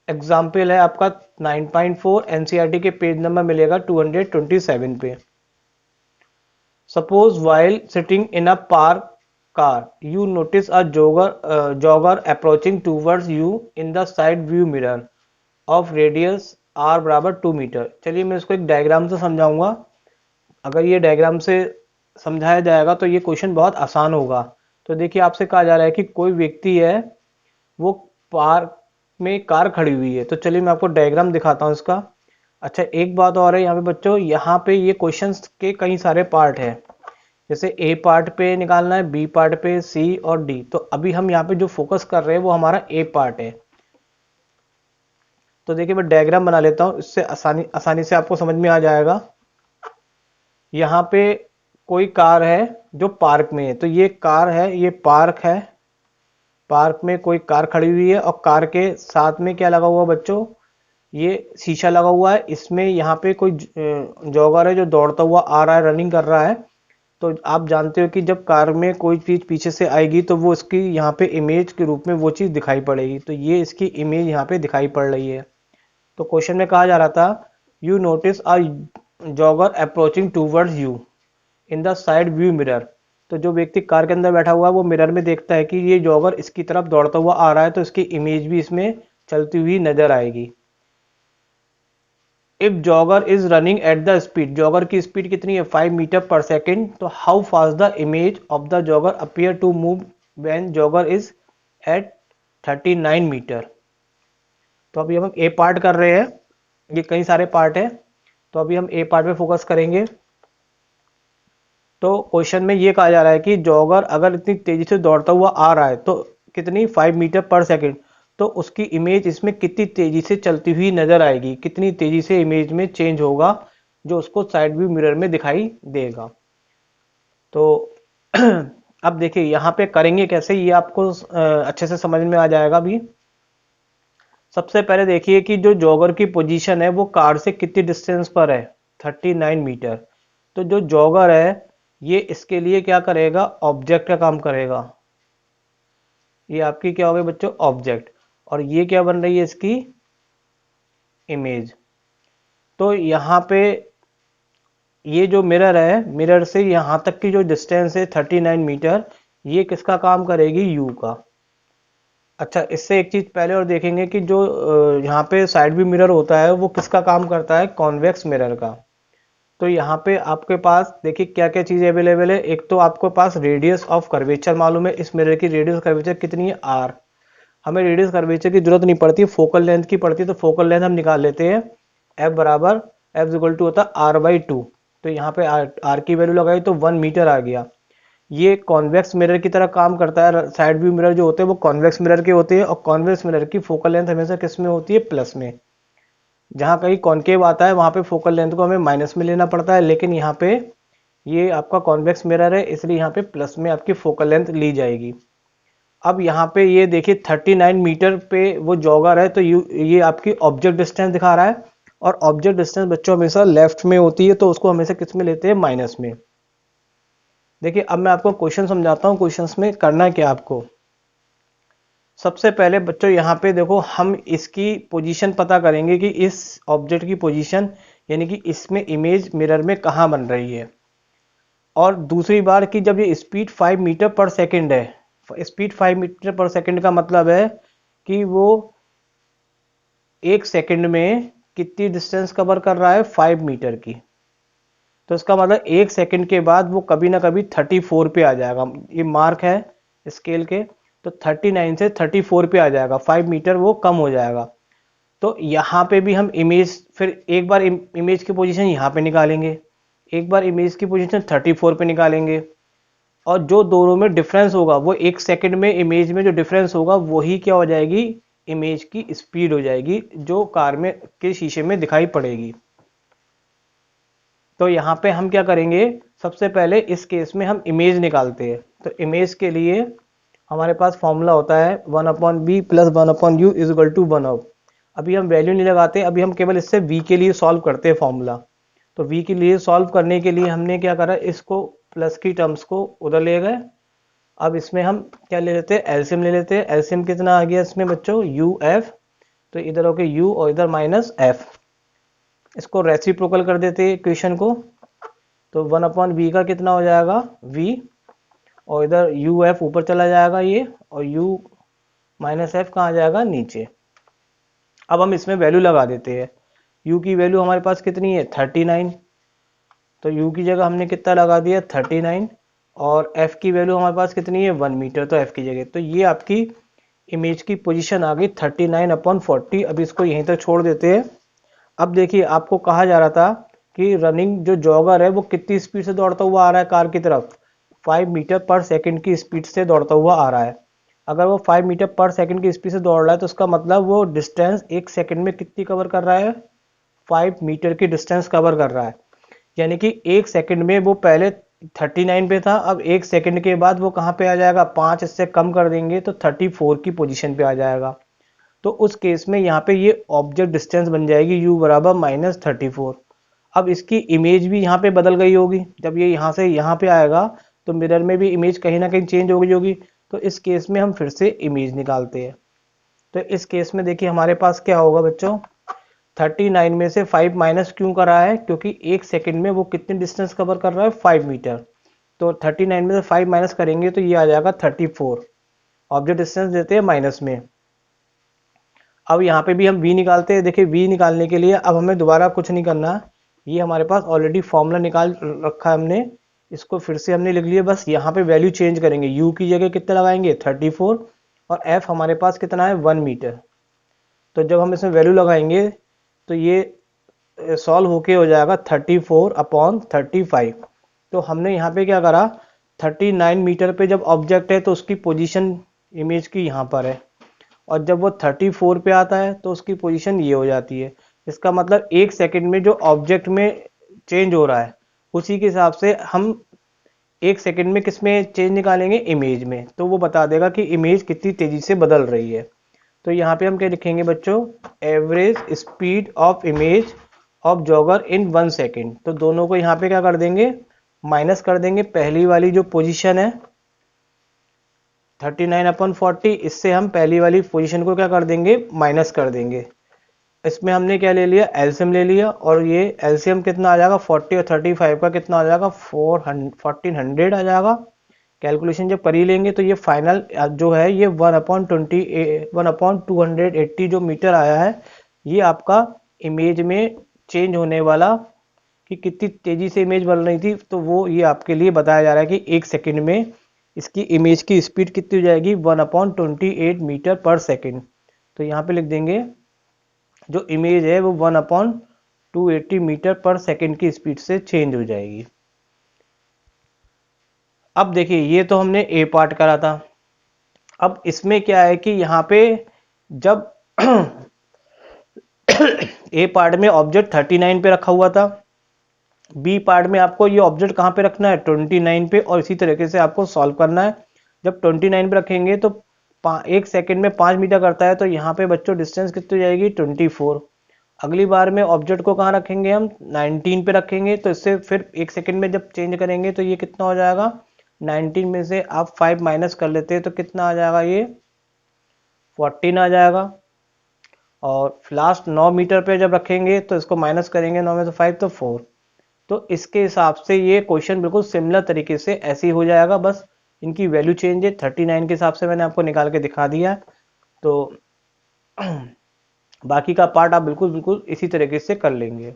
Example है आपका 9.4 NCERT के पेज नंबर मिलेगा 227 पे। Suppose while sitting in a park car, you notice a jogger approaching towards you in the side view mirror of radius r बराबर 2 metre. चलिए मैं इसको एक डायग्राम से समझाऊंगा। अगर ये डायग्राम से समझाया जाएगा तो ये क्वेश्चन बहुत आसान होगा। तो देखिए आपसे कहा जा रहा है कि कोई व्यक्ति है, वो पार्क में कार खड़ी हुई है। तो चलिए मैं आपको डायग्राम दिखाता हूँ इसका। अच्छा, एक बात और है यहाँ पे बच्चों, यहाँ पे ये क्वेश्चंस के कई सारे पार्ट है। जैसे ए पार्ट पे निकालना है, बी पार्ट पे, सी और डी। तो अभी हम यहाँ पे जो फोकस कर रहे हैं वो हमारा ए पार्ट है। तो देखिए मैं डायग्राम बना लेता हूँ, इससे आसानी से आपको समझ में आ जाएगा। यहाँ पे कोई कार है जो पार्क में है। तो ये कार है, ये पार्क है। पार्क में कोई कार खड़ी हुई है और कार के साथ में क्या लगा हुआ बच्चों, ये शीशा लगा हुआ है। इसमें यहाँ पे कोई जॉगर है जो दौड़ता हुआ आ रहा है, रनिंग कर रहा है। तो आप जानते हो कि जब कार में कोई चीज पीछे से आएगी तो वो इसकी यहाँ पे इमेज के रूप में वो चीज दिखाई पड़ेगी। तो ये इसकी इमेज यहाँ पे दिखाई पड़ रही है। तो क्वेश्चन में कहा जा रहा था, you notice a jogger approaching towards you in the side view mirror. तो जो व्यक्ति कार के अंदर बैठा हुआ है वो मिरर में देखता है कि ये जॉगर इसकी तरफ दौड़ता हुआ आ रहा है, तो इसकी इमेज भी इसमें चलती हुई नजर आएगी। If jogger is running at the speed, jogger की स्पीड कितनी है 5 मीटर पर सेकेंड, तो how fast the image of the jogger appear to move when jogger is at 39 meter. तो अभी हम ए पार्ट कर रहे हैं, ये कई सारे पार्ट है। तो अभी हम ए पार्ट पे फोकस करेंगे। तो क्वेश्चन में ये कहा जा रहा है कि जॉगर अगर इतनी तेजी से दौड़ता हुआ आ रहा है तो कितनी 5 मीटर पर सेकेंड, तो उसकी इमेज इसमें कितनी तेजी से चलती हुई नजर आएगी, कितनी तेजी से इमेज में चेंज होगा जो उसको साइड व्यू मिरर में दिखाई देगा। तो अब देखिए यहाँ पे करेंगे कैसे, ये आपको अच्छे से समझ में आ जाएगा। अभी सबसे पहले देखिए कि जो जॉगर की पोजीशन है वो कार से कितनी डिस्टेंस पर है, 39 मीटर। तो जो जॉगर है ये इसके लिए क्या करेगा, ऑब्जेक्ट का काम करेगा। ये आपकी क्या हो गई बच्चों, ऑब्जेक्ट। और ये क्या बन रही है, इसकी इमेज। तो यहाँ पे ये जो मिरर है, मिरर से यहाँ तक की जो डिस्टेंस है 39 मीटर, ये किसका काम करेगी, यू का। अच्छा, इससे एक चीज पहले और देखेंगे कि जो यहाँ पे साइड व्यू मिरर होता है वो किसका काम करता है, कॉन्वेक्स मिरर का। तो यहाँ पे आपके पास देखिए क्या क्या चीज़ें अवेलेबल है। एक तो आपके पास रेडियस ऑफ कर्वेचर मालूम है, इस मिरर की रेडियस कर्वेचर कितनी है, आर। हमें रेडियस कर्वेचर की जरूरत नहीं पड़ती, फोकल लेंथ की पड़ती है। तो फोकल लेंथ हम निकाल लेते हैं, एफ बराबर एफ इक्वल टू होता है r/2। तो यहाँ पे आर की वैल्यू लगाई तो 1 मीटर आ गया। ये कॉन्वेक्स मिरर की तरह काम करता है। साइड व्यू मिरर जो होते हैं वो कॉन्वेक्स मिरर के होते हैं, और कॉन्वेक्स मिरर की फोकल लेंथ हमेशा किस में होती है, प्लस में। जहाँ कहीं कॉन्केव आता है वहाँ पे फोकल लेंथ को हमें माइनस में लेना पड़ता है, लेकिन यहाँ पे ये आपका कॉन्वेक्स मिरर है इसलिए यहाँ पे प्लस में आपकी फोकल लेंथ ली जाएगी। अब यहाँ पे ये देखिए 39 मीटर पे वो जॉगर है, तो ये आपकी ऑब्जेक्ट डिस्टेंस दिखा रहा है। और ऑब्जेक्ट डिस्टेंस बच्चों हमेशा लेफ्ट में होती है, तो उसको हमेशा किस में लेते हैं, माइनस में। देखिए अब मैं आपको क्वेश्चन समझाता हूँ, क्वेश्चन में करना क्या आपको। सबसे पहले बच्चों यहाँ पे देखो, हम इसकी पोजीशन पता करेंगे कि इस ऑब्जेक्ट की पोजीशन, यानी कि इसमें इमेज मिरर में कहाँ बन रही है। और दूसरी बार कि जब ये स्पीड 5 मीटर पर सेकंड है, स्पीड 5 मीटर पर सेकंड का मतलब है कि वो 1 सेकंड में कितनी डिस्टेंस कवर कर रहा है, 5 मीटर की। तो इसका मतलब 1 सेकंड के बाद वो कभी ना कभी 34 पे आ जाएगा। ये मार्क है स्केल के, तो 39 से 34 पे आ जाएगा, 5 मीटर वो कम हो जाएगा। तो यहाँ पे भी हम इमेज, फिर एक बार इमेज की पोजीशन यहाँ पे निकालेंगे, एक बार इमेज की पोजीशन 34 पे निकालेंगे। और जो दोनों में डिफरेंस होगा वो 1 सेकंड में इमेज में जो डिफरेंस होगा वही क्या हो जाएगी, इमेज की स्पीड हो जाएगी जो कार में के शीशे में दिखाई पड़ेगी। तो यहाँ पे हम क्या करेंगे, सबसे पहले इस केस में हम इमेज निकालते हैं। तो इमेज के लिए हमारे पास फॉर्मूला होता है 1/b plus 1/u is equal to 1/। अभी हम वैल्यू नहीं लगाते, अभी हम केवल इससे v के लिए सॉल्व करते हैं फॉर्मूला। तो v के लिए सॉल्व करने के लिए हमने क्या करा, इसको प्लस की टर्म्स को उधर ले गए। अब इसमें हम क्या ले लेते हैं, एलसीएम ले लेते हैं। एलसीएम कितना आ गया इसमें बच्चों, uf। तो इधर हो गया u और इधर माइनस f। इसको रेसिप्रोकल कर देते हैं इक्वेशन को, तो 1/v का कितना हो जाएगा v, और इधर uf ऊपर चला जाएगा ये, और u माइनस f कहाँ आ जाएगा नीचे। अब हम इसमें वैल्यू लगा देते हैं। u की वैल्यू हमारे पास कितनी है 39, तो u की जगह हमने कितना लगा दिया 39, और f की वैल्यू हमारे पास कितनी है 1 मीटर, तो f की जगह, तो ये आपकी इमेज की पोजीशन आ गई 39/40। अब इसको यहीं तक छोड़ देते हैं। अब देखिए आपको कहा जा रहा था कि रनिंग जो जॉगर है वो कितनी स्पीड से दौड़ता हुआ आ रहा है कार की तरफ, 5 मीटर पर सेकंड की स्पीड से दौड़ता हुआ आ रहा है। अगर वो 5 मीटर पर सेकंड की स्पीड से दौड़ रहा है तो उसका मतलब वो डिस्टेंस एक सेकंड में कितनी कवर कर रहा है, 5 मीटर की डिस्टेंस कवर कर रहा है। यानी कि एक सेकंड में वो पहले 39 पे था, अब एक सेकंड के बाद वो कहाँ पे आ जाएगा, 5 इससे कम कर देंगे तो 34 की पोजीशन पे आ जाएगा। तो उस केस में यहाँ पे ये ऑब्जेक्ट डिस्टेंस बन जाएगी u बराबर -34। अब इसकी इमेज भी यहाँ पे बदल गई होगी, जब ये यहाँ से यहाँ पे आएगा तो मिरर में भी इमेज कहीं ना कहीं चेंज हो गई होगी। तो इस केस में हम फिर से इमेज निकालते हैं। तो इस केस में देखिए हमारे पास क्या होगा बच्चों, 39 में से 5 माइनस क्यों करा है, क्योंकि एक सेकंड में वो कितनी डिस्टेंस कवर कर रहा है 5 मीटर। तो 39 में से 5 माइनस करेंगे तो ये आ जाएगा 34, ऑब्जेक्ट डिस्टेंस देते हैं माइनस में। अब यहाँ पे भी हम v निकालते हैं। देखिए v निकालने के लिए अब हमें दोबारा कुछ नहीं करना, ये हमारे पास ऑलरेडी फॉर्मूला निकाल रखा है हमने, इसको फिर से हमने लिख लिया। बस यहाँ पे वैल्यू चेंज करेंगे, u की जगह कितना लगाएंगे 34, और f हमारे पास कितना है 1 मीटर। तो जब हम इसमें वैल्यू लगाएंगे तो ये सॉल्व होके हो जाएगा 34/35। तो हमने यहाँ पे क्या करा, 39 मीटर पे जब ऑब्जेक्ट है तो उसकी पोजीशन इमेज की यहाँ पर है, और जब वो 34 पे आता है तो उसकी पोजीशन ये हो जाती है। इसका मतलब एक सेकंड में जो ऑब्जेक्ट में चेंज हो रहा है उसी के हिसाब से हम एक सेकंड में किस में चेंज निकालेंगे, इमेज में। तो वो बता देगा कि इमेज कितनी तेजी से बदल रही है। तो यहाँ पे हम क्या लिखेंगे बच्चों, average speed of image of jogger in 1 second. तो दोनों को यहाँ पे क्या कर देंगे, माइनस कर देंगे। पहली वाली जो पोजीशन है 39/40, इससे हम पहली वाली पोजीशन को क्या कर देंगे, माइनस कर देंगे। इसमें हमने क्या ले लिया, एलसीएम ले लिया, और ये एलसीएम कितना आ जाएगा 40 और 35 का कितना आ जाएगा 1400 आ जाएगा। कैलकुलेशन जब कर ही लेंगे तो ये फाइनल जो है ये 1/280 जो मीटर आया है, ये आपका इमेज में चेंज होने वाला कि कितनी तेजी से इमेज बन रही थी, तो वो ये आपके लिए बताया जा रहा है कि एक सेकंड में इसकी इमेज की स्पीड कितनी हो जाएगी 1/28 मीटर पर सेकंड। तो यहाँ पे लिख देंगे जो इमेज है वो 1/280 मीटर पर सेकंड की स्पीड से चेंज हो जाएगी। अब देखिए ये तो हमने ए पार्ट करा था। अब इसमें क्या है कि यहाँ पे जब ए पार्ट में ऑब्जेक्ट 39 पे रखा हुआ था, बी पार्ट में आपको ये ऑब्जेक्ट कहाँ पे रखना है 29 पे, और इसी तरीके से आपको सॉल्व करना है। जब 29 पे रखेंगे तो एक सेकंड में 5 मीटर करता है, तो यहाँ पे बच्चों डिस्टेंस कितनी हो जाएगी 24। अगली बार में ऑब्जेक्ट को कहाँ रखेंगे हम 19 पे रखेंगे, तो इससे फिर एक सेकंड में जब चेंज करेंगे तो ये कितना हो जाएगा, 19 में से आप 5 माइनस कर लेते हैं तो कितना आ जाएगा, ये 14 आ जाएगा। और लास्ट 9 मीटर पे जब रखेंगे तो इसको माइनस करेंगे 9 में से 5 तो 4। तो इसके हिसाब से ये क्वेश्चन बिल्कुल सिमिलर तरीके से ऐसे ही हो जाएगा, बस इनकी वैल्यू चेंज है। 39 के हिसाब से मैंने आपको निकाल के दिखा दिया। तो बाकी का पार्ट आप बिल्कुल इसी तरीके से कर लेंगे।